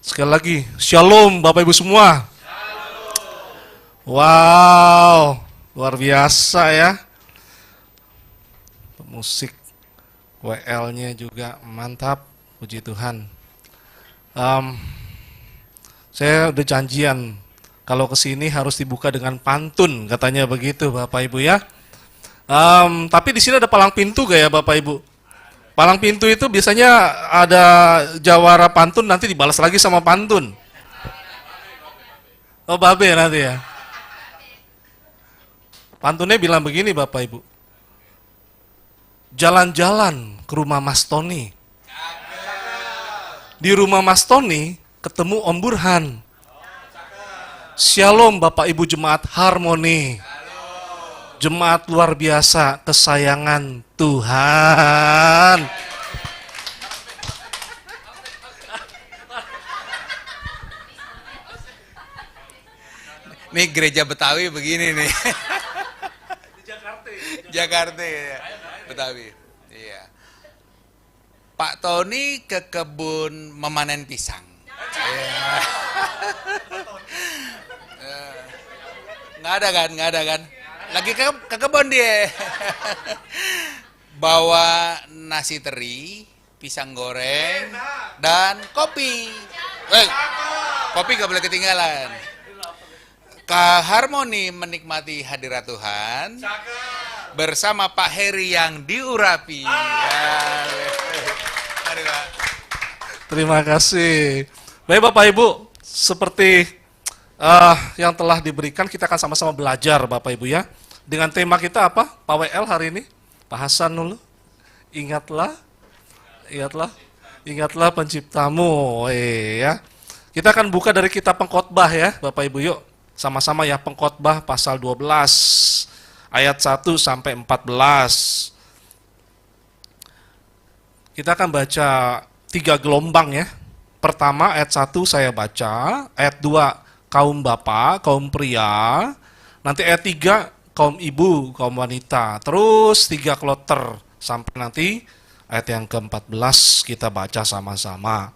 Sekali lagi, Shalom Bapak Ibu semua. Wow, luar biasa ya. Musik WL-nya juga mantap, puji Tuhan. Em, saya udah janjian kalau kesini harus dibuka dengan pantun, katanya begitu Bapak Ibu ya. Tapi di sini ada palang pintu gak ya Bapak Ibu? Palang pintu itu biasanya ada jawara pantun nanti dibalas lagi sama pantun. Oh babe nanti ya. Pantunnya bilang begini Bapak Ibu. Jalan-jalan ke rumah Mas Tony. Di rumah Mas Tony ketemu Om Burhan. Shalom Bapak Ibu Jemaat Harmoni. Jemaat luar biasa kesayangan Tuhan. Nih gereja Betawi begini nih. Jakarta ya. Betawi. Iya. Pak Tony ke kebun memanen pisang. Iya. Nggak ada kan? Lagi ke kebun dia. Bawa nasi teri, pisang goreng, dan kopi. Kopi nggak boleh ketinggalan. Harmoni menikmati hadirat Tuhan bersama Pak Heri yang diurapi. Terima kasih. Baik Bapak Ibu, seperti yang telah diberikan, kita akan sama-sama belajar Bapak Ibu ya. Dengan tema kita apa? Pak WL hari ini? Pak Hasan dulu. Ingatlah penciptamu. Ya. Kita akan buka dari kitab Pengkhotbah ya Bapak Ibu yuk. Sama-sama ya, Pengkhotbah pasal 12 ayat 1 sampai 14. Kita akan baca 3 gelombang ya. Pertama ayat 1 saya baca, ayat 2 kaum bapak, kaum pria, nanti ayat 3 kaum ibu, kaum wanita. Terus 3 kloter sampai nanti ayat yang ke-14 kita baca sama-sama.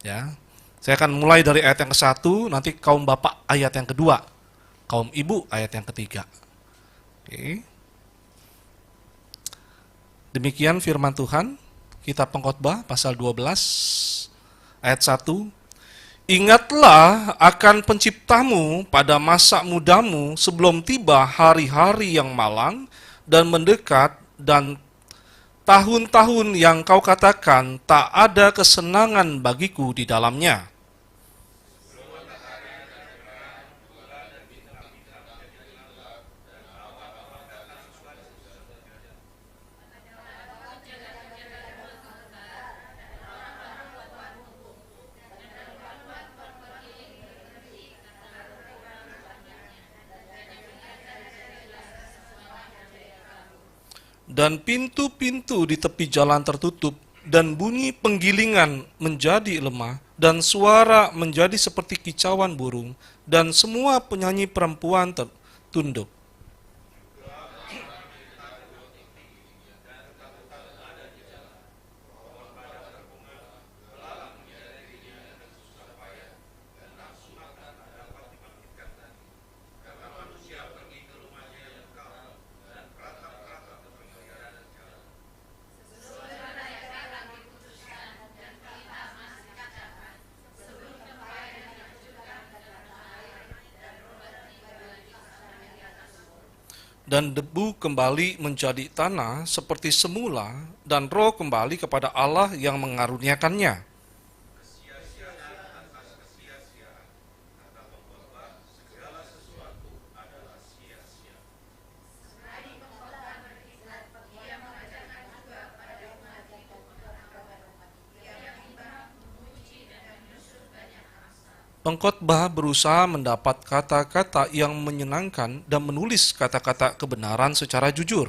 Ya. Saya akan mulai dari ayat yang ke-1, nanti kaum bapak ayat yang kedua, kaum ibu ayat yang ketiga. Oke. Demikian firman Tuhan, kitab Pengkhotbah pasal 12 ayat 1. Ingatlah akan penciptamu pada masa mudamu sebelum tiba hari-hari yang malang dan mendekat dan tahun-tahun yang kau katakan tak ada kesenangan bagiku di dalamnya. Dan pintu-pintu di tepi jalan tertutup, dan bunyi penggilingan menjadi lemah, dan suara menjadi seperti kicauan burung, dan semua penyanyi perempuan tunduk. Dan debu kembali menjadi tanah seperti semula, dan roh kembali kepada Allah yang mengaruniakannya. Pengkhotbah berusaha mendapat kata-kata yang menyenangkan dan menulis kata-kata kebenaran secara jujur.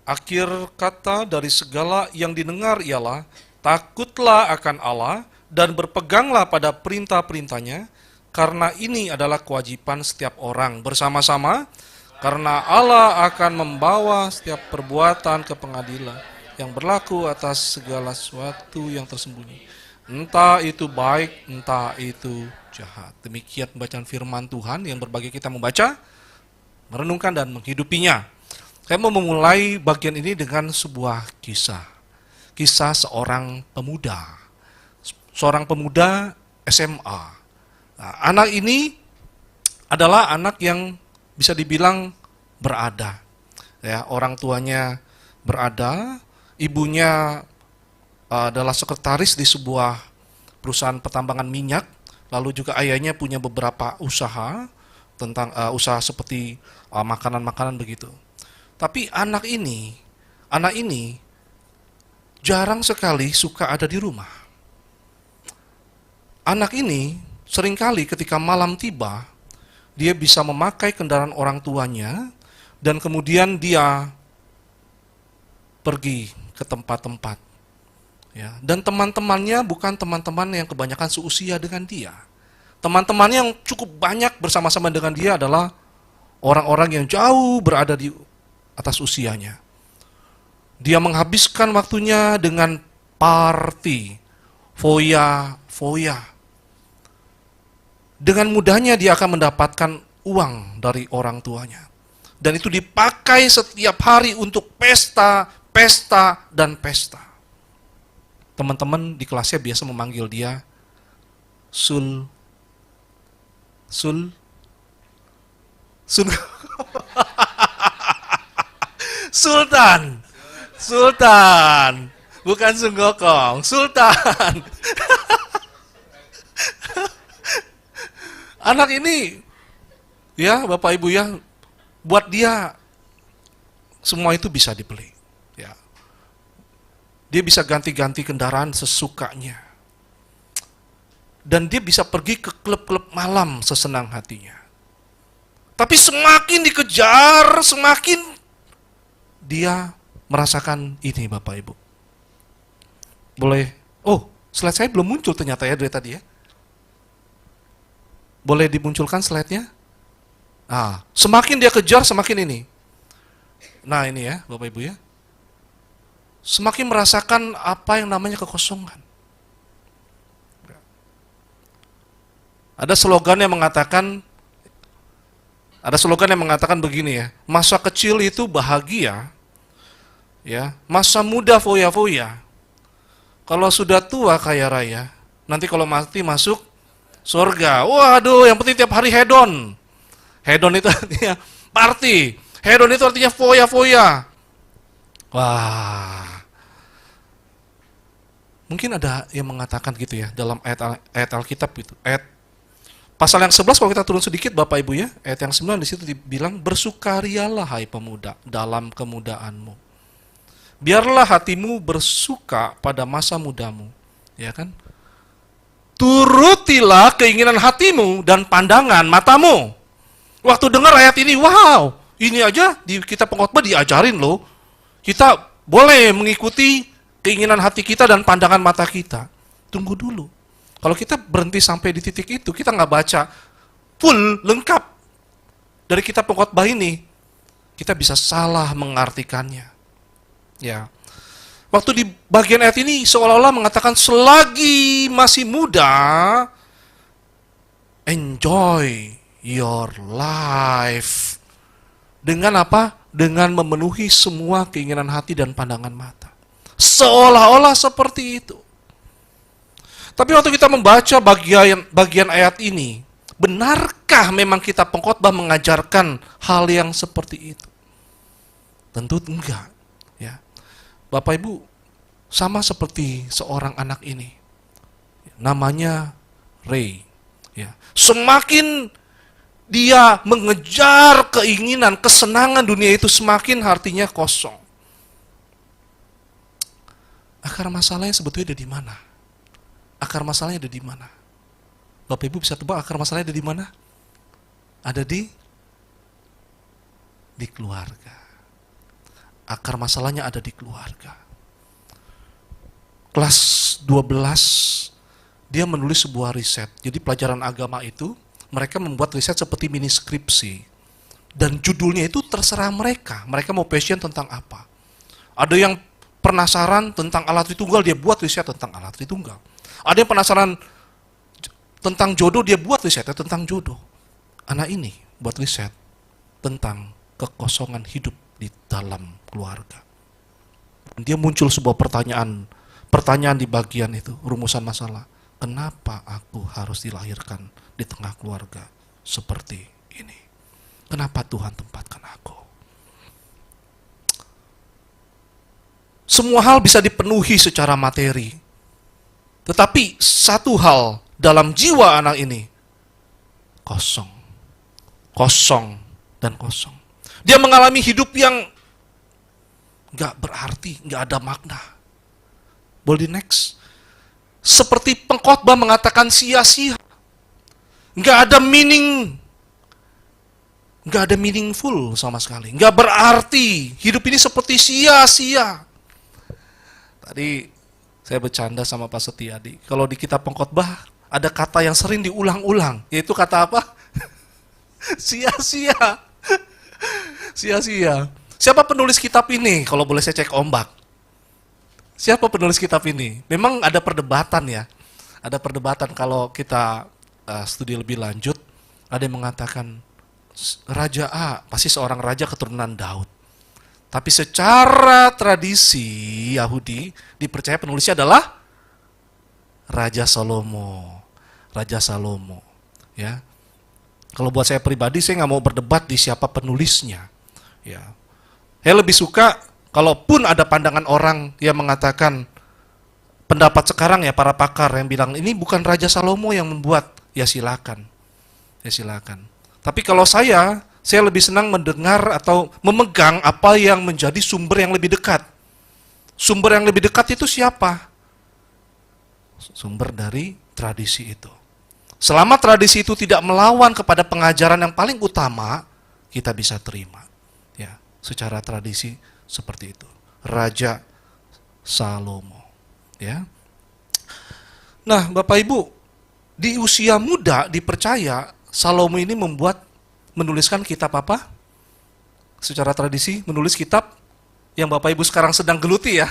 Akhir kata dari segala yang didengar ialah, takutlah akan Allah dan berpeganglah pada perintah-perintahnya, karena ini adalah kewajiban setiap orang bersama-sama, karena Allah akan membawa setiap perbuatan ke pengadilan yang berlaku atas segala sesuatu yang tersembunyi. Entah itu baik, entah itu jahat. Demikian bacaan firman Tuhan yang berbagai kita membaca, merenungkan dan menghidupinya. Saya mau memulai bagian ini dengan sebuah kisah. Kisah seorang pemuda. Seorang pemuda SMA. Nah, anak ini adalah anak yang bisa dibilang berada. Ya, orang tuanya berada, ibunya adalah sekretaris di sebuah perusahaan pertambangan minyak, lalu juga ayahnya punya beberapa usaha tentang usaha seperti makanan-makanan begitu. Tapi anak ini jarang sekali suka ada di rumah. Anak ini seringkali ketika malam tiba, dia bisa memakai kendaraan orang tuanya dan kemudian dia pergi ke tempat-tempat. Ya, dan teman-temannya bukan teman-teman yang kebanyakan seusia dengan dia. Teman-temannya yang cukup banyak bersama-sama dengan dia adalah orang-orang yang jauh berada di atas usianya. Dia menghabiskan waktunya dengan party, foya-foya. Dengan mudahnya dia akan mendapatkan uang dari orang tuanya. Dan itu dipakai setiap hari untuk pesta, pesta, dan pesta. Teman-teman di kelasnya biasa memanggil dia Sul. Sultan. Bukan Sun Gokong, Sultan. Anak ini, ya Bapak Ibu ya, buat dia semua itu bisa dibeli. Ya. Dia bisa ganti-ganti kendaraan sesukanya. Dan dia bisa pergi ke klub-klub malam sesenang hatinya. Tapi semakin dikejar, semakin dia merasakan ini Bapak Ibu. Boleh, slide saya belum muncul ternyata ya dari tadi ya. Boleh dimunculkan slide-nya? Semakin dia kejar, semakin ini. Nah ini ya Bapak Ibu ya. Semakin merasakan apa yang namanya kekosongan. Ada slogan yang mengatakan begini ya, masa kecil itu bahagia, ya, masa muda foya-foya. Kalau sudah tua kaya raya, nanti kalau mati masuk surga. Waduh, yang penting tiap hari hedon. Hedon itu artinya party. Hedon itu artinya foya-foya. Wah. Mungkin ada yang mengatakan gitu ya dalam ayat Alkitab itu. Ayat pasal yang 11 kalau kita turun sedikit Bapak Ibu ya, ayat yang 9 di situ dibilang bersukarialah hai pemuda dalam kemudaanmu. Biarlah hatimu bersuka pada masa mudamu, ya kan? Turutilah keinginan hatimu dan pandangan matamu. Waktu dengar ayat ini, wow, ini aja di kitab pengkhotbah diajarin loh. Kita boleh mengikuti keinginan hati kita dan pandangan mata kita. Tunggu dulu. Kalau kita berhenti sampai di titik itu, kita nggak baca full, lengkap dari kitab pengkhotbah ini, kita bisa salah mengartikannya. Ya. Waktu di bagian ayat ini seolah-olah mengatakan selagi masih muda, enjoy your life. Dengan apa? Dengan memenuhi semua keinginan hati dan pandangan mata. Seolah-olah seperti itu. Tapi waktu kita membaca bagian ayat ini, benarkah memang kitab pengkhotbah mengajarkan hal yang seperti itu? Tentu enggak. Ya. Bapak Ibu, sama seperti seorang anak ini. Namanya Ray. Ya. Semakin dia mengejar keinginan, kesenangan dunia itu, semakin hatinya kosong. Akar masalahnya sebetulnya ada di mana? Akar masalahnya ada di mana? Bapak Ibu bisa tebak akar masalahnya ada di mana? Ada di keluarga. akar masalahnya ada di keluarga. Kelas 12, dia menulis sebuah riset. Jadi pelajaran agama itu, mereka membuat riset seperti mini skripsi. Dan judulnya itu terserah mereka. Mereka mau passion tentang apa. Ada yang penasaran tentang alat Tritunggal, dia buat riset tentang alat Tritunggal. Ada yang penasaran tentang jodoh, dia buat risetnya tentang jodoh. Anak ini buat riset tentang kekosongan hidup di dalam keluarga. Dia muncul sebuah pertanyaan di bagian itu, rumusan masalah. Kenapa aku harus dilahirkan di tengah keluarga seperti ini? Kenapa Tuhan tempatkan aku? Semua hal bisa dipenuhi secara materi. Tetapi satu hal dalam jiwa anak ini, kosong. Kosong dan kosong. Dia mengalami hidup yang gak berarti, gak ada makna. Boleh next. Seperti pengkhotbah mengatakan sia-sia. Gak ada meaning. Gak ada meaningful sama sekali. Gak berarti. Hidup ini seperti sia-sia. Tadi saya bercanda sama Pak Setiadi. Kalau di kitab pengkhotbah ada kata yang sering diulang-ulang. Yaitu kata apa? Sia-sia. Sia-sia. Siapa penulis kitab ini? Kalau boleh saya cek ombak. Siapa penulis kitab ini? Memang ada perdebatan ya. Ada perdebatan kalau kita studi lebih lanjut. Ada yang mengatakan Raja A, pasti seorang raja keturunan Daud. Tapi secara tradisi Yahudi, dipercaya penulisnya adalah Raja Salomo. Raja Salomo. Ya. Kalau buat saya pribadi, saya nggak mau berdebat di siapa penulisnya. Ya. Saya lebih suka, kalaupun ada pandangan orang yang mengatakan, pendapat sekarang ya para pakar yang bilang, ini bukan Raja Salomo yang membuat, ya silakan. Ya silakan. Tapi kalau saya lebih senang mendengar atau memegang apa yang menjadi sumber yang lebih dekat. Sumber yang lebih dekat itu siapa? Sumber dari tradisi itu. Selama tradisi itu tidak melawan kepada pengajaran yang paling utama, kita bisa terima. Ya, secara tradisi seperti itu. Raja Salomo. Ya. Nah, Bapak Ibu, di usia muda dipercaya Salomo ini menuliskan kitab apa? Secara tradisi menulis kitab yang Bapak Ibu sekarang sedang geluti ya.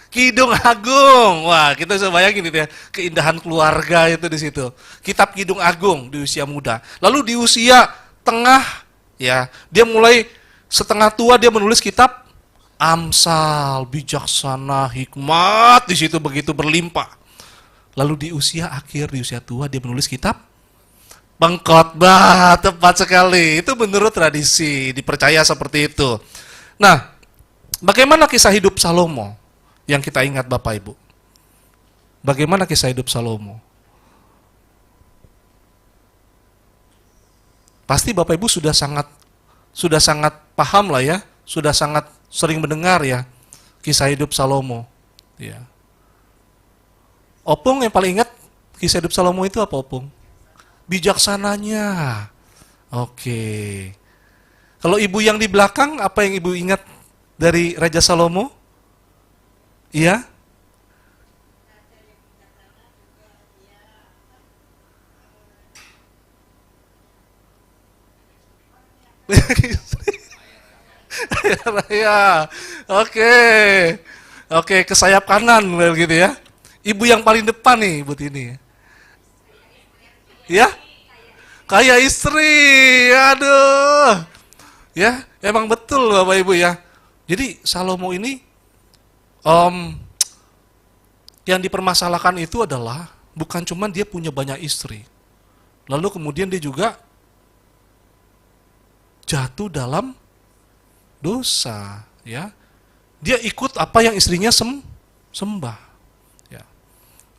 Kidung Agung. Wah, kita bisa bayangin itu ya, keindahan keluarga itu di situ. Kitab Kidung Agung di usia muda. Lalu di usia tengah ya, dia mulai setengah tua dia menulis kitab Amsal, bijaksana, hikmat di situ begitu berlimpah. Lalu di usia akhir, di usia tua dia menulis kitab Pengkhotbah, tepat sekali. Itu menurut tradisi, dipercaya seperti itu. Nah, bagaimana kisah hidup Salomo yang kita ingat Bapak Ibu? Bagaimana kisah hidup Salomo? Pasti Bapak Ibu sudah sangat paham lah ya, sudah sangat sering mendengar ya kisah hidup Salomo. Ya. Opung yang paling ingat kisah hidup Salomo itu apa, Opung? Bijaksananya. Oke. Kalau ibu yang di belakang, apa yang ibu ingat dari Raja Salomo? Iya? Ya, oke. Oke, ke sayap kanan gitu ya. Ibu yang paling depan nih, ibu ini. Ya? Kayak istri. Aduh. Ya, emang betul Bapak Ibu ya. Jadi Salomo ini yang dipermasalahkan itu adalah bukan cuma dia punya banyak istri. Lalu kemudian dia juga jatuh dalam dosa, ya. Dia ikut apa yang istrinya sembah. Ya.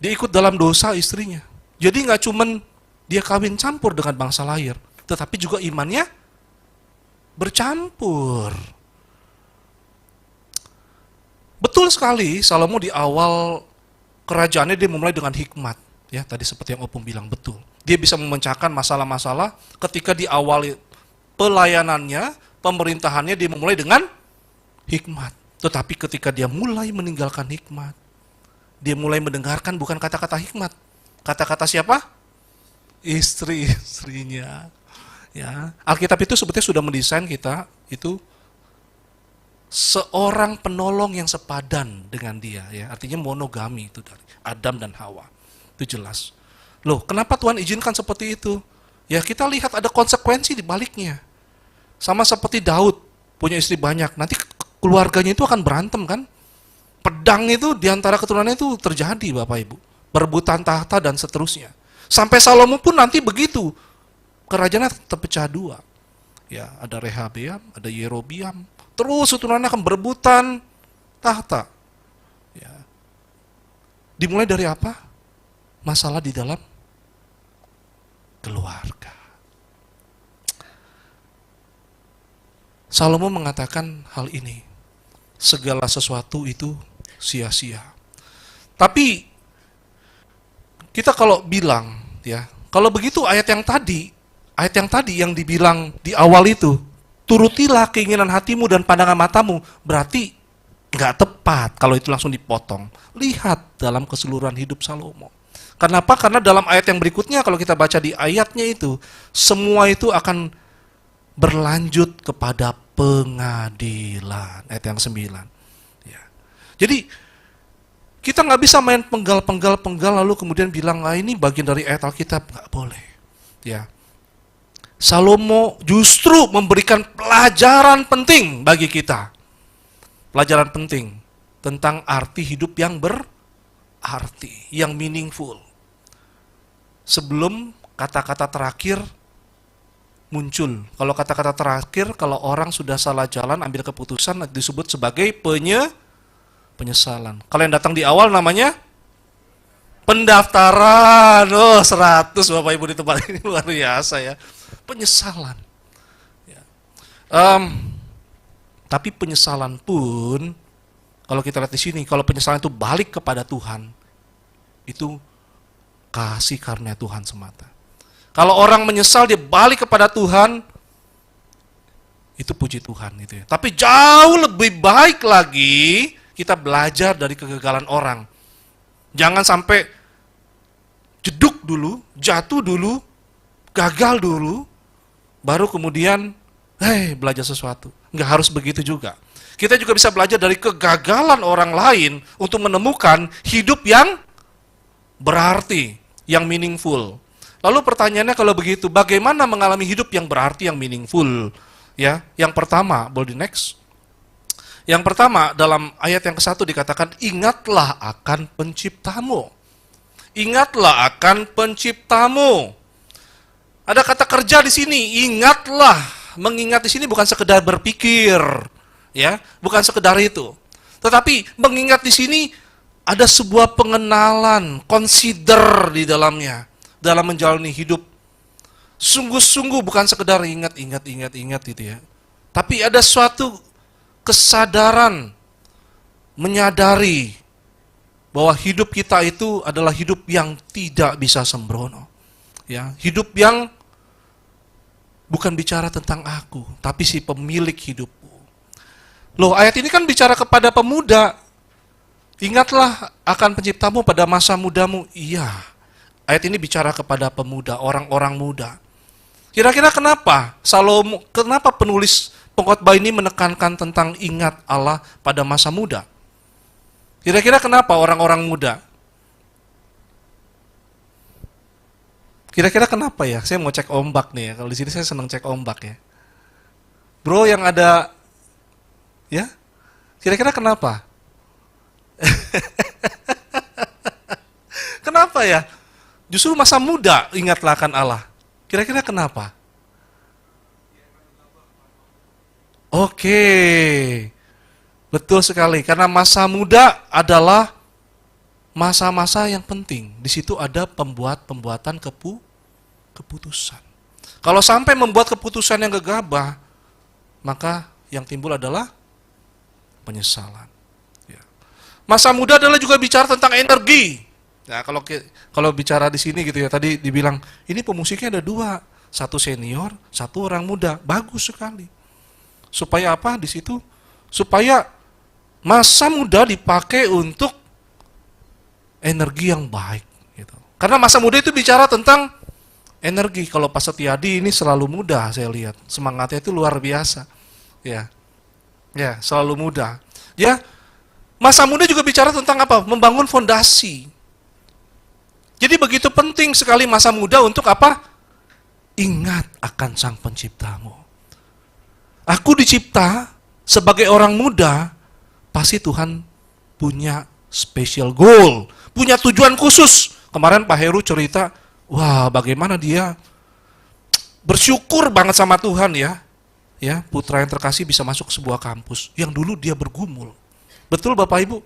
Dia ikut dalam dosa istrinya. Jadi nggak cuman dia kawin campur dengan bangsa lain, tetapi juga imannya bercampur. Betul sekali, Salomo di awal kerajaannya dia memulai dengan hikmat. Ya, tadi seperti yang Opung bilang, betul. Dia bisa memecahkan masalah-masalah ketika di awal pelayanannya, pemerintahannya dia memulai dengan hikmat. Tetapi ketika dia mulai meninggalkan hikmat, dia mulai mendengarkan bukan kata-kata hikmat. Kata-kata siapa? Istri-istrinya. Ya, Alkitab itu sebetulnya sudah mendesain kita itu seorang penolong yang sepadan dengan dia, ya. Artinya monogami itu dari Adam dan Hawa. Itu jelas. Loh, kenapa Tuhan izinkan seperti itu? Ya, kita lihat ada konsekuensi di baliknya. Sama seperti Daud, punya istri banyak. Nanti keluarganya itu akan berantem kan? Pedang itu di antara keturunannya itu terjadi, Bapak Ibu. Perebutan tahta dan seterusnya. Sampai Salomo pun nanti begitu. Kerajaannya terpecah dua. Ya, ada Rehabeam, ada Yerobiam. Terus keturunannya akan berebutan tahta. Ya. Dimulai dari apa? Masalah di dalam keluarga. Salomo mengatakan hal ini. Segala sesuatu itu sia-sia. Tapi kita kalau bilang, ya, kalau begitu ayat yang tadi yang dibilang di awal itu, turutilah keinginan hatimu dan pandangan matamu, berarti nggak tepat kalau itu langsung dipotong. Lihat dalam keseluruhan hidup Salomo. Kenapa? Karena dalam ayat yang berikutnya, kalau kita baca di ayatnya itu, semua itu akan berlanjut kepada pengadilan. Ayat yang 9. Ya. Jadi, kita nggak bisa main penggal lalu kemudian bilang, ini bagian dari ayat Alkitab. Nggak boleh. Ya. Salomo justru memberikan pelajaran penting bagi kita. Pelajaran penting tentang arti hidup yang berarti, yang meaningful. Sebelum kata-kata terakhir muncul. Kalau kata-kata terakhir, kalau orang sudah salah jalan, ambil keputusan, disebut sebagai penyesalan. Kalau yang datang di awal namanya pendaftaran. 100 Bapak Ibu di tempat ini luar biasa ya. Penyesalan. Ya. Tapi penyesalan pun, kalau kita lihat di sini, kalau penyesalan itu balik kepada Tuhan, itu kasih karunia Tuhan semata. Kalau orang menyesal dia balik kepada Tuhan, itu puji Tuhan gitu ya. Tapi jauh lebih baik lagi kita belajar dari kegagalan orang. Jangan sampai jeduk dulu, jatuh dulu, gagal dulu, baru kemudian belajar sesuatu. Nggak harus begitu juga. Kita juga bisa belajar dari kegagalan orang lain untuk menemukan hidup yang berarti, yang meaningful. Lalu pertanyaannya kalau begitu, bagaimana mengalami hidup yang berarti, yang meaningful? Ya, yang pertama, boleh di next. Yang pertama, dalam ayat yang ke-1 dikatakan, ingatlah akan penciptamu. Ingatlah akan penciptamu. Ada kata kerja di sini, ingatlah. Mengingat di sini bukan sekedar berpikir, ya, bukan sekedar itu. Tetapi mengingat di sini ada sebuah pengenalan, consider di dalamnya, dalam menjalani hidup. Sungguh-sungguh bukan sekedar ingat gitu ya. Tapi ada suatu kesadaran, menyadari bahwa hidup kita itu adalah hidup yang tidak bisa sembrono. Ya, hidup yang bukan bicara tentang aku, tapi si pemilik hidupku. Loh, ayat ini kan bicara kepada pemuda. Ingatlah akan penciptamu pada masa mudamu. Iya, ayat ini bicara kepada pemuda, orang-orang muda. Kira-kira kenapa Salomo, kenapa penulis pengkhotbah ini menekankan tentang ingat Allah pada masa muda? Kira-kira kenapa orang-orang muda? Kira-kira kenapa ya? Saya mau cek ombak nih ya. Kalau di sini saya senang cek ombak ya. Bro yang ada, ya? Kira-kira kenapa? Kenapa ya? Justru masa muda ingatlah akan Allah. Kira-kira kenapa? Oke. Betul sekali. Karena masa muda adalah masa-masa yang penting. Di situ ada pembuatan keputusan. Kalau sampai membuat keputusan yang gegabah, maka yang timbul adalah penyesalan. Masa muda adalah juga bicara tentang energi. Nah, kalau bicara di sini gitu ya, tadi dibilang ini pemusiknya ada 2, 1 senior, 1 orang muda, bagus sekali. Supaya apa di situ? Supaya masa muda dipakai untuk energi yang baik. Gitu. Karena masa muda itu bicara tentang energi. Kalau Pak Setiadi ini selalu muda, saya lihat semangatnya itu luar biasa. Ya, selalu muda. Ya, masa muda juga bicara tentang apa? Membangun fondasi. Jadi begitu penting sekali masa muda untuk apa? Ingat akan Sang Penciptamu. Aku dicipta sebagai orang muda, pasti Tuhan punya special goal, punya tujuan khusus. Kemarin Pak Heru cerita, wah bagaimana dia bersyukur banget sama Tuhan ya. Ya, putra yang terkasih bisa masuk ke sebuah kampus yang dulu dia bergumul. Betul Bapak Ibu?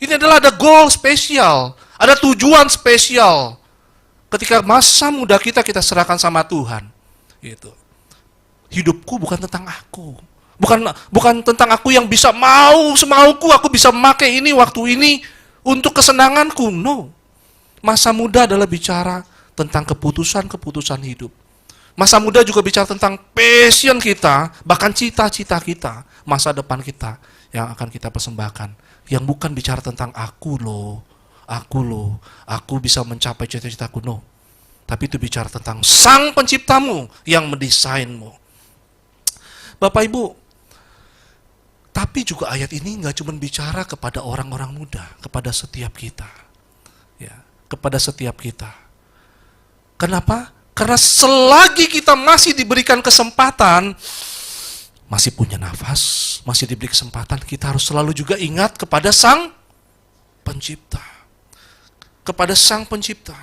Ini adalah ada goal spesial, ada tujuan spesial. Ketika masa muda kita serahkan sama Tuhan. Gitu. Hidupku bukan tentang aku. Bukan tentang aku yang bisa mau semauku, aku bisa memakai ini waktu ini untuk kesenanganku. No. Masa muda adalah bicara tentang keputusan-keputusan hidup. Masa muda juga bicara tentang passion kita, bahkan cita-cita kita, masa depan kita yang akan kita persembahkan. Yang bukan bicara tentang aku loh, aku bisa mencapai cita-citaku, no. Tapi itu bicara tentang Sang Penciptamu yang mendesainmu. Bapak Ibu, tapi juga ayat ini nggak cuma bicara kepada orang-orang muda, kepada setiap kita. Ya, kepada setiap kita. Kenapa? Karena selagi kita masih diberikan kesempatan, masih punya nafas, masih diberi kesempatan, kita harus selalu juga ingat kepada Sang Pencipta. Kepada Sang Pencipta.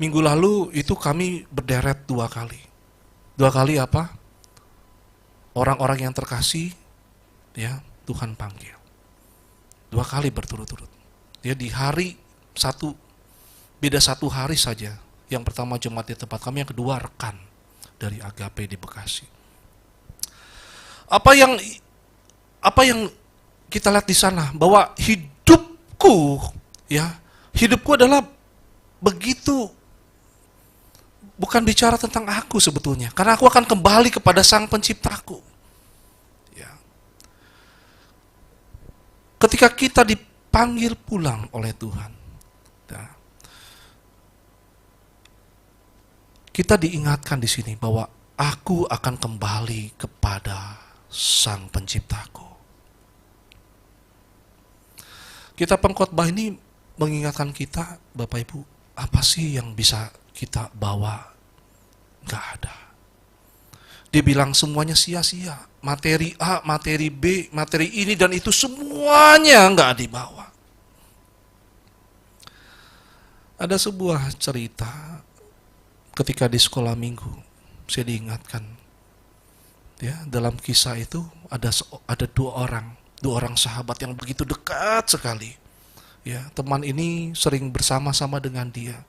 Minggu lalu itu kami berderet 2 kali. 2 kali apa? Orang-orang yang terkasih, ya Tuhan panggil. 2 kali berturut-turut. Ya di hari satu, beda 1 hari saja. Yang pertama jemaat di tempat kami, yang kedua rekan dari Agape di Bekasi. Apa yang kita lihat di sana, bahwa hidupku adalah begitu, bukan bicara tentang aku sebetulnya, karena aku akan kembali kepada Sang Penciptaku. Ya. Ketika kita dipanggil pulang oleh Tuhan, ya, kita diingatkan di sini bahwa aku akan kembali kepada Sang Penciptaku. Kitab Pengkhotbah ini mengingatkan kita, Bapak Ibu, apa sih yang bisa kita bawa? Gak ada. Dia bilang semuanya sia-sia. Materi A, materi B, materi ini dan itu semuanya gak dibawa. Ada sebuah cerita ketika di sekolah minggu, saya diingatkan, ya dalam kisah itu ada 2 orang sahabat yang begitu dekat sekali. Ya, teman ini sering bersama-sama dengan dia.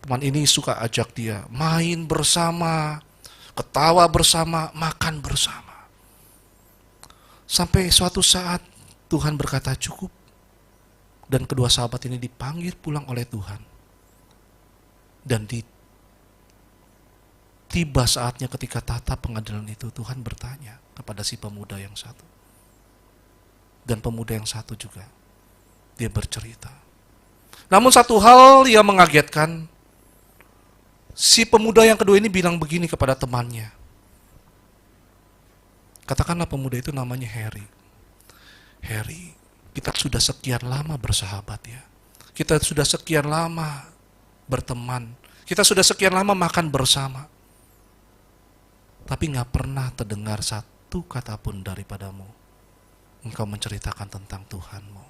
Teman ini suka ajak dia main bersama, ketawa bersama, makan bersama. Sampai suatu saat Tuhan berkata cukup, dan kedua sahabat ini dipanggil pulang oleh Tuhan. Dan tiba saatnya ketika tatap pengadilan itu, Tuhan bertanya kepada si pemuda yang satu. Dan pemuda yang satu juga, dia bercerita. Namun satu hal yang mengagetkan, si pemuda yang kedua ini bilang begini kepada temannya. Katakanlah pemuda itu namanya Harry. Harry, kita sudah sekian lama bersahabat ya. Kita sudah sekian lama berteman. Kita sudah sekian lama makan bersama. Tapi gak pernah terdengar satu kata pun daripadamu. Engkau menceritakan tentang Tuhanmu.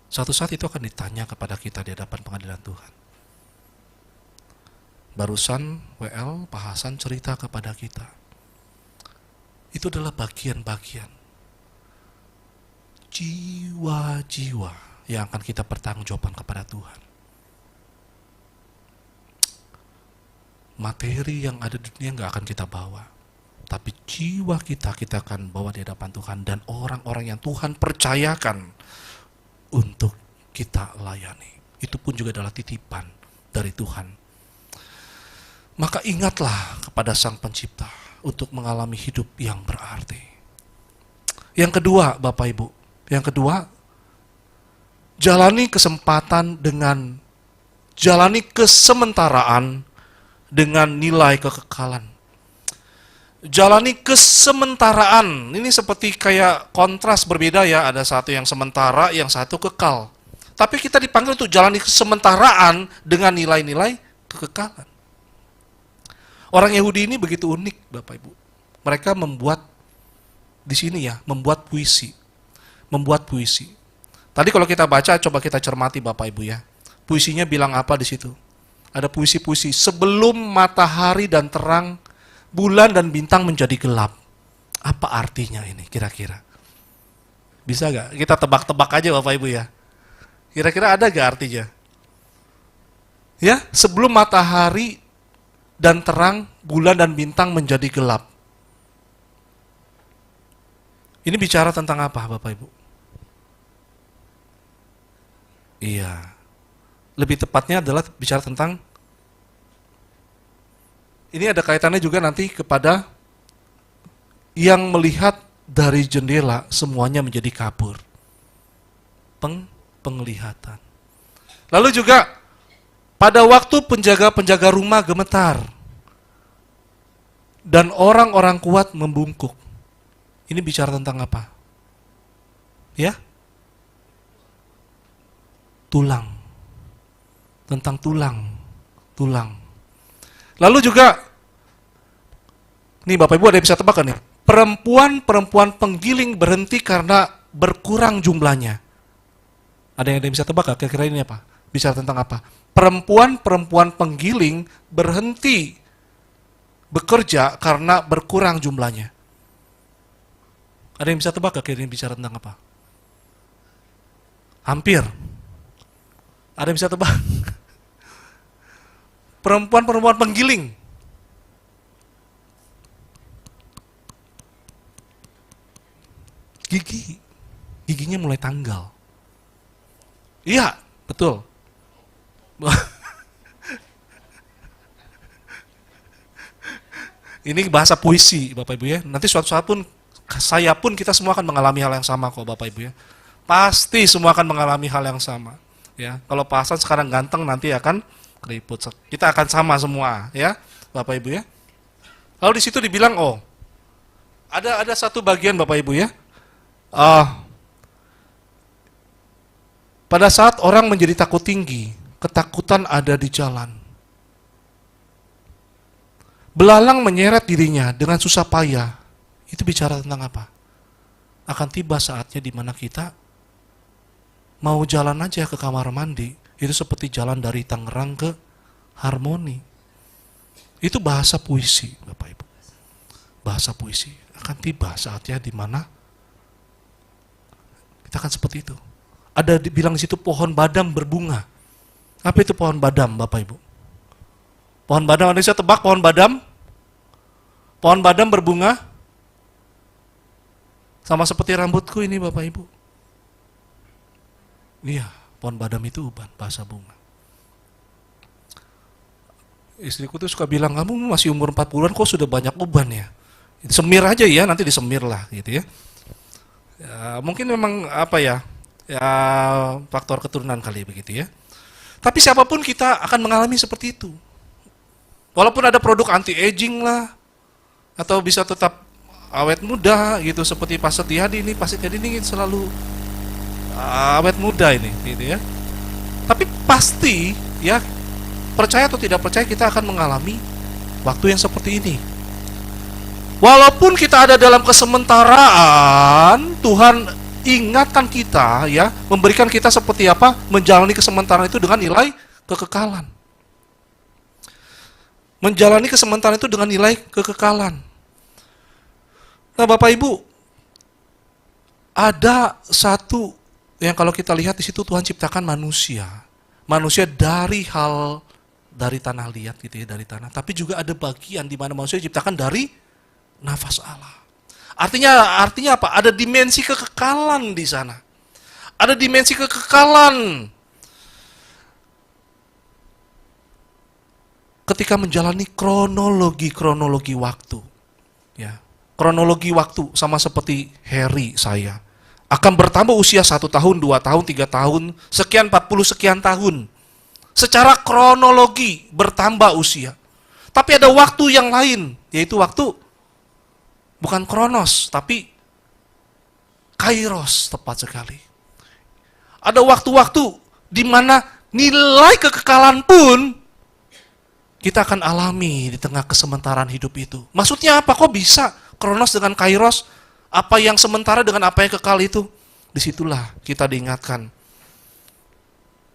Suatu saat itu akan ditanya kepada kita di hadapan pengadilan Tuhan. Barusan WL Pak Hasan cerita kepada kita. Itu adalah bagian-bagian jiwa-jiwa yang akan kita pertanggungjawabkan kepada Tuhan. Materi yang ada di dunia nggak akan kita bawa, tapi jiwa kita akan bawa di hadapan Tuhan dan orang-orang yang Tuhan percayakan untuk kita layani. Itu pun juga adalah titipan dari Tuhan. Maka ingatlah kepada Sang Pencipta. untuk mengalami hidup yang berarti. Yang kedua, Bapak Ibu, yang kedua, jalani kesementaraan dengan nilai kekekalan. Jalani kesementaraan, ini seperti kayak kontras berbeda ya, ada satu yang sementara, yang satu kekal. Tapi kita dipanggil untuk jalani kesementaraan dengan nilai-nilai kekekalan. Orang Yahudi ini begitu unik, Bapak Ibu. Mereka membuat di sini ya, membuat puisi. Tadi kalau kita baca, coba kita cermati Bapak Ibu ya. Puisinya bilang apa di situ? Ada puisi-puisi, sebelum matahari dan terang, bulan dan bintang menjadi gelap. Apa artinya ini kira-kira? Bisa gak? Kita tebak-tebak aja Bapak Ibu ya. Kira-kira ada gak artinya? Ya, sebelum matahari dan terang, bulan dan bintang menjadi gelap. Ini bicara tentang apa Bapak Ibu? Iya. Lebih tepatnya adalah bicara tentang, ini ada kaitannya juga nanti kepada yang melihat dari jendela semuanya menjadi kabur. Penglihatan. Lalu juga pada waktu penjaga-penjaga rumah gemetar dan orang-orang kuat membungkuk. Ini bicara tentang apa? Ya? Tulang. Tentang tulang. Lalu juga, nih Bapak Ibu ada yang bisa tebak kan nih? Perempuan penggiling berhenti karena berkurang jumlahnya. Ada yang bisa tebak gak? Kira-kira ini apa? Bicara tentang apa? Perempuan penggiling berhenti bekerja karena berkurang jumlahnya. Ada yang bisa tebak gak? Kira-kira ini bicara tentang apa? Hampir. Ada yang bisa tebak? Perempuan penggiling. Giginya mulai tanggal. Iya, betul. Ini bahasa puisi, Bapak Ibu ya. Nanti suatu saat pun, saya pun, kita semua akan mengalami hal yang sama kok, Bapak Ibu ya. Pasti semua akan mengalami hal yang sama. Ya, kalau Pak Hasan sekarang ganteng, nanti akan keriput. Kita akan sama semua, ya, Bapak Ibu ya. Lalu di situ dibilang, oh, ada satu bagian Bapak Ibu ya. Pada saat orang menjadi takut tinggi, ketakutan ada di jalan. Belalang menyeret dirinya dengan susah payah. Itu bicara tentang apa? Akan tiba saatnya di mana kita mau jalan aja ke kamar mandi, itu seperti jalan dari Tangerang ke Harmoni. Itu bahasa puisi, Bapak Ibu. Bahasa puisi. Akan tiba saatnya di mana kita akan seperti itu. Ada dibilang di situ pohon badam berbunga. Apa itu pohon badam, Bapak Ibu? Pohon badam, ada yang saya tebak pohon badam? Pohon badam berbunga sama seperti rambutku ini, Bapak Ibu. Iya, pohon badam itu uban, bahasa bunga. Istriku tuh suka bilang, kamu masih umur 40-an kok sudah banyak uban ya? Semir aja ya, nanti disemir lah gitu ya. Ya mungkin memang apa ya, faktor keturunan kali begitu ya. Tapi siapapun kita akan mengalami seperti itu. Walaupun ada produk anti-aging lah, atau bisa tetap awet muda gitu, seperti Pak Setiadi ini selalu awet muda ini gitu ya. Tapi pasti ya, percaya atau tidak percaya, kita akan mengalami waktu yang seperti ini. Walaupun kita ada dalam kesementaraan, Tuhan ingatkan kita ya, memberikan kita seperti apa menjalani kesementaraan itu dengan nilai kekekalan. Menjalani kesementaraan itu dengan nilai kekekalan. Nah, Bapak Ibu, ada satu yang kalau kita lihat di situ, Tuhan ciptakan manusia. Manusia dari tanah liat gitu ya, dari tanah. Tapi juga ada bagian di mana manusia diciptakan dari nafas Allah. Artinya apa? Ada dimensi kekekalan di sana. Ada dimensi kekekalan. Ketika menjalani kronologi waktu. Ya, kronologi waktu sama seperti Harry saya. Akan bertambah usia 1 tahun, 2 tahun, 3 tahun, sekian 40 sekian tahun. Secara kronologi bertambah usia. Tapi ada waktu yang lain, yaitu waktu bukan kronos, tapi kairos tepat sekali. Ada waktu-waktu di mana nilai kekekalan pun kita akan alami di tengah kesementaraan hidup itu. Maksudnya apa? Kok bisa kronos dengan kairos? Apa yang sementara dengan apa yang kekal itu? Disitulah kita diingatkan.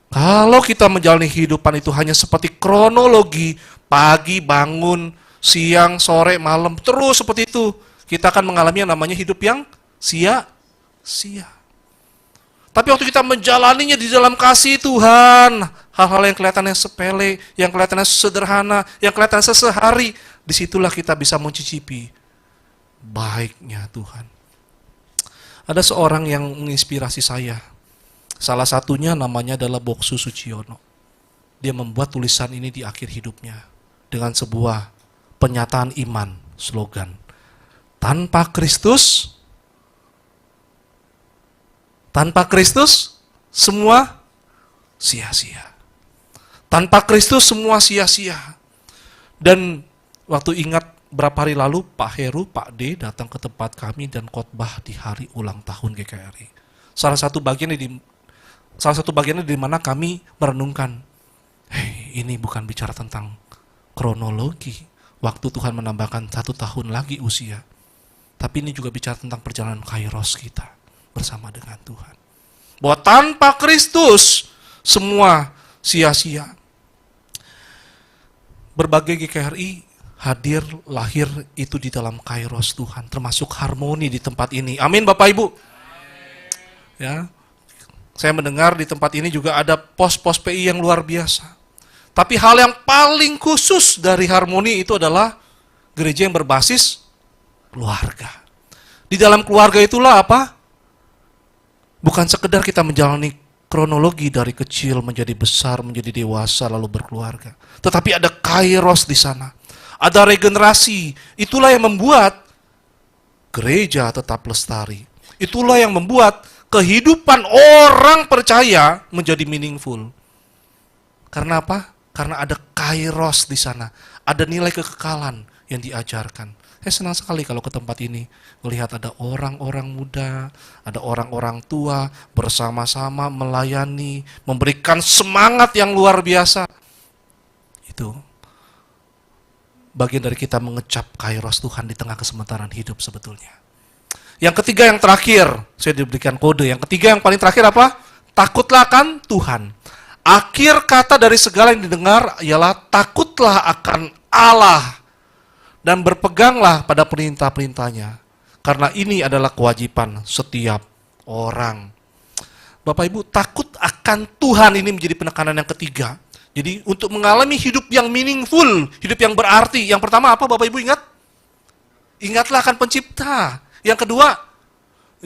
Kalau kita menjalani kehidupan itu hanya seperti kronologi, pagi, bangun, siang, sore, malam, terus seperti itu, kita akan mengalami yang namanya hidup yang sia-sia. Tapi waktu kita menjalaninya di dalam kasih Tuhan, hal-hal yang kelihatannya sepele, yang kelihatannya sederhana, yang kelihatannya sehari, disitulah kita bisa mencicipi baiknya Tuhan. Ada seorang yang menginspirasi saya. Salah satunya namanya adalah Boksu Suciono. Dia membuat tulisan ini di akhir hidupnya dengan sebuah pernyataan iman, slogan. Tanpa Kristus semua sia-sia. Tanpa Kristus semua sia-sia. Dan waktu ingat berapa hari lalu Pak Heru, Pak D datang ke tempat kami dan khotbah di hari ulang tahun GKRI. Salah satu bagiannya di mana kami merenungkan, ini bukan bicara tentang kronologi, waktu Tuhan menambahkan 1 tahun lagi usia. Tapi ini juga bicara tentang perjalanan kairos kita bersama dengan Tuhan. Bahwa tanpa Kristus semua sia-sia. Berbagai GKRI hadir, lahir itu di dalam kairos Tuhan, termasuk harmoni di tempat ini. Amin Bapak Ibu. Ya, saya mendengar di tempat ini juga ada pos-pos PI yang luar biasa. Tapi hal yang paling khusus dari harmoni itu adalah gereja yang berbasis keluarga. Di dalam keluarga itulah apa? Bukan sekedar kita menjalani kronologi dari kecil menjadi besar, menjadi dewasa, lalu berkeluarga. Tetapi ada kairos di sana. Ada regenerasi. Itulah yang membuat gereja tetap lestari. Itulah yang membuat kehidupan orang percaya menjadi meaningful. Karena apa? Karena ada kairos di sana. Ada nilai kekekalan yang diajarkan. Saya senang sekali kalau ke tempat ini melihat ada orang-orang muda, ada orang-orang tua bersama-sama melayani, memberikan semangat yang luar biasa. Itu bagian dari kita mengecap kairos Tuhan di tengah kesementaraan hidup sebetulnya. Yang ketiga, yang terakhir, saya diberikan kode. Yang ketiga, yang paling terakhir apa? Takutlah akan Tuhan. Akhir kata dari segala yang didengar ialah takutlah akan Allah. Dan berpeganglah pada perintah-perintahnya. Karena ini adalah kewajiban setiap orang. Bapak Ibu, takut akan Tuhan ini menjadi penekanan yang ketiga. Jadi untuk mengalami hidup yang meaningful, hidup yang berarti. Yang pertama apa Bapak Ibu ingat? Ingatlah akan pencipta. Yang kedua,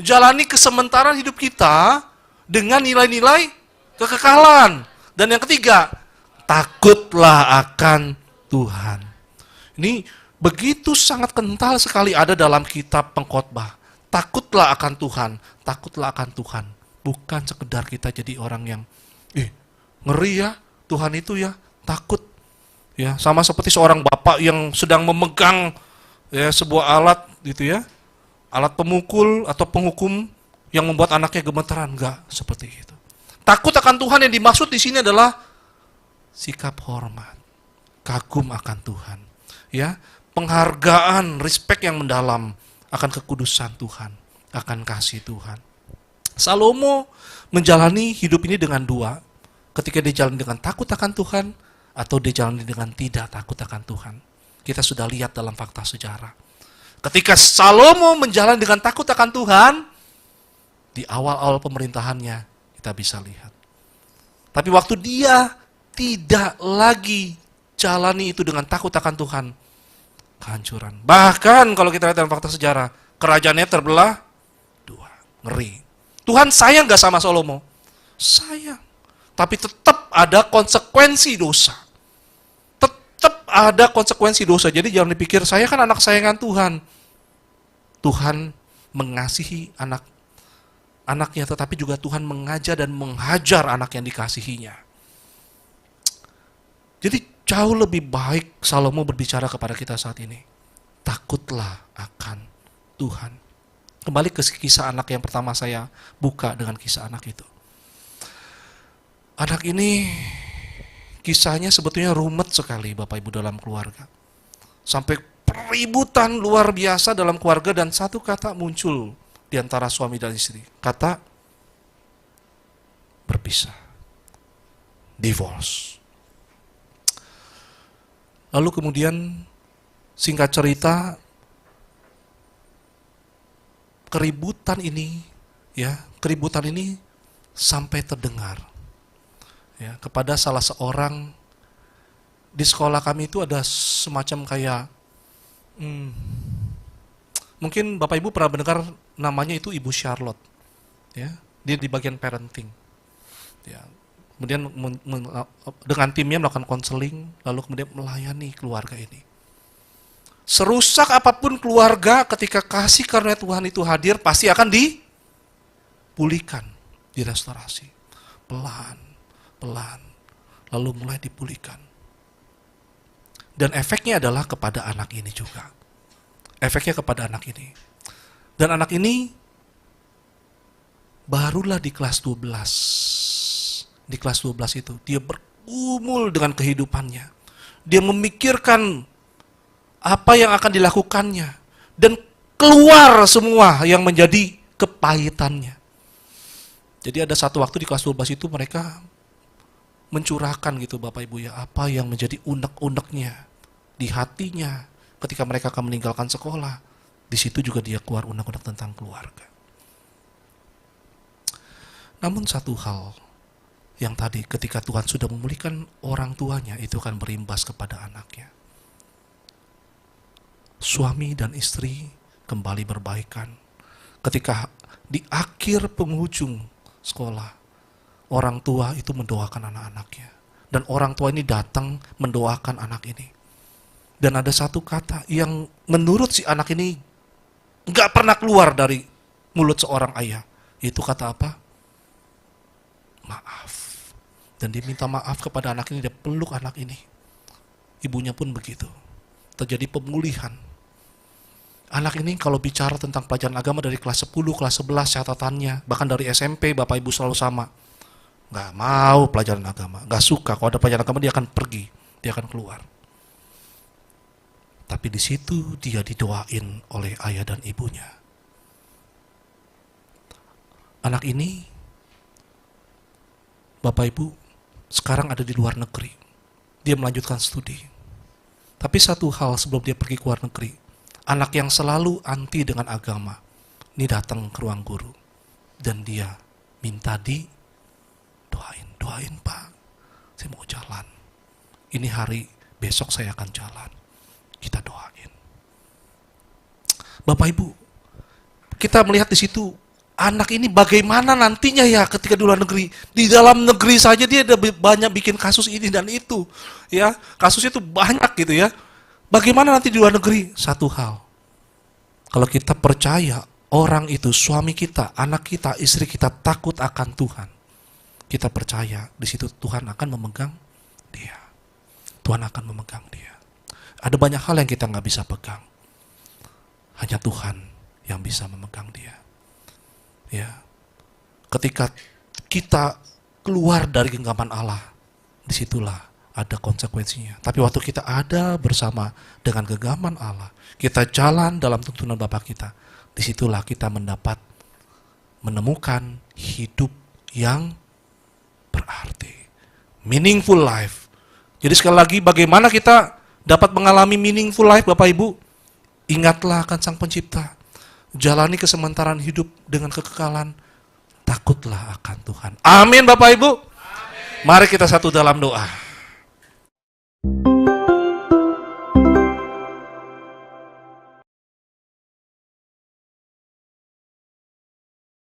jalani kesementaraan hidup kita dengan nilai-nilai kekekalan. Dan yang ketiga, takutlah akan Tuhan. Ini begitu sangat kental sekali ada dalam kitab pengkhotbah. Takutlah akan Tuhan, takutlah akan Tuhan. Bukan sekedar kita jadi orang yang ngeri ya, Tuhan itu ya, takut. Ya, sama seperti seorang bapak yang sedang memegang ya sebuah alat gitu ya. Alat pemukul atau penghukum yang membuat anaknya gemeteran, enggak seperti itu. Takut akan Tuhan yang dimaksud di sini adalah sikap hormat, kagum akan Tuhan. Ya, penghargaan, respect yang mendalam akan kekudusan Tuhan, akan kasih Tuhan. Salomo menjalani hidup ini dengan dua. Ketika dia jalani dengan takut akan Tuhan, atau dia jalani dengan tidak takut akan Tuhan. Kita sudah lihat dalam fakta sejarah. Ketika Salomo menjalani dengan takut akan Tuhan, di awal-awal pemerintahannya, kita bisa lihat. Tapi waktu dia tidak lagi jalani itu dengan takut akan Tuhan, kehancuran. Bahkan kalau kita lihat dalam fakta sejarah, kerajaannya terbelah dua. Ngeri. Tuhan sayang gak sama Salomo? Sayang. Tapi tetap ada konsekuensi dosa. Tetap ada konsekuensi dosa. Jadi jangan dipikir, saya kan anak sayangan Tuhan. Tuhan mengasihi anaknya, tetapi juga Tuhan mengajar dan menghajar anak yang dikasihinya. Jadi jauh lebih baik Salomo berbicara kepada kita saat ini. Takutlah akan Tuhan. Kembali ke kisah anak yang pertama saya buka dengan kisah anak itu. Anak ini kisahnya sebetulnya rumit sekali Bapak Ibu dalam keluarga. Sampai peributan luar biasa dalam keluarga dan satu kata muncul di antara suami dan istri. Kata berpisah. Divorce. Lalu kemudian singkat cerita keributan ini sampai terdengar ya kepada salah seorang di sekolah kami. Itu ada semacam kayak mungkin Bapak Ibu pernah mendengar namanya itu Ibu Charlotte ya, dia di bagian parenting ya. Kemudian dengan timnya melakukan konseling, lalu kemudian melayani keluarga ini. Serusak apapun keluarga, ketika kasih karunia Tuhan itu hadir, pasti akan dipulihkan, direstorasi. Pelan, lalu mulai dipulihkan. Dan efeknya adalah kepada anak ini juga. Efeknya kepada anak ini. Dan anak ini barulah di kelas 12. Di kelas 12 itu, dia bergumul dengan kehidupannya. Dia memikirkan apa yang akan dilakukannya, dan keluar semua yang menjadi kepahitannya. Jadi ada satu waktu di kelas 12 itu mereka mencurahkan gitu Bapak Ibu ya, apa yang menjadi unek-uneknya di hatinya ketika mereka akan meninggalkan sekolah. Di situ juga dia keluar unek-unek tentang keluarga. Namun satu hal yang tadi ketika Tuhan sudah memulihkan orang tuanya, itu akan berimbas kepada anaknya. Suami dan istri kembali berbaikan. Ketika di akhir penghujung sekolah, orang tua itu mendoakan anak-anaknya. Dan orang tua ini datang mendoakan anak ini. Dan ada satu kata yang menurut si anak ini gak pernah keluar dari mulut seorang ayah. Itu kata apa? Maaf. Dan dia minta maaf kepada anak ini, dia peluk anak ini. Ibunya pun begitu. Terjadi pemulihan. Anak ini kalau bicara tentang pelajaran agama dari kelas 10, kelas 11 catatannya, bahkan dari SMP Bapak Ibu selalu sama. Gak mau pelajaran agama, gak suka. Kalau ada pelajaran agama dia akan pergi, dia akan keluar. Tapi di situ dia didoain oleh ayah dan ibunya. Anak ini, Bapak Ibu, sekarang ada di luar negeri. Dia melanjutkan studi. Tapi satu hal sebelum dia pergi ke luar negeri, anak yang selalu anti dengan agama, ini datang ke ruang guru. Dan dia minta doain Pak, saya mau jalan. Ini hari, besok saya akan jalan. Kita doain. Bapak Ibu, kita melihat di situ, anak ini bagaimana nantinya ya ketika di luar negeri. Di dalam negeri saja dia ada banyak bikin kasus ini dan itu. Ya, kasus itu banyak gitu ya. Bagaimana nanti di luar negeri? Satu hal, kalau kita percaya orang itu, suami kita, anak kita, istri kita takut akan Tuhan, kita percaya di situ Tuhan akan memegang dia. Tuhan akan memegang dia. Ada banyak hal yang kita nggak bisa pegang. Hanya Tuhan yang bisa memegang dia. Ya, ketika kita keluar dari genggaman Allah, disitulah ada konsekuensinya. Tapi waktu kita ada bersama dengan genggaman Allah, kita jalan dalam tuntunan Bapa kita, disitulah kita menemukan hidup yang berarti. Meaningful life. Jadi sekali lagi, bagaimana kita dapat mengalami meaningful life Bapak Ibu? Ingatlah akan Sang Pencipta. Jalani kesementaraan hidup dengan kekekalan. Takutlah akan Tuhan. Amin Bapak Ibu. Amin. Mari kita satu dalam doa.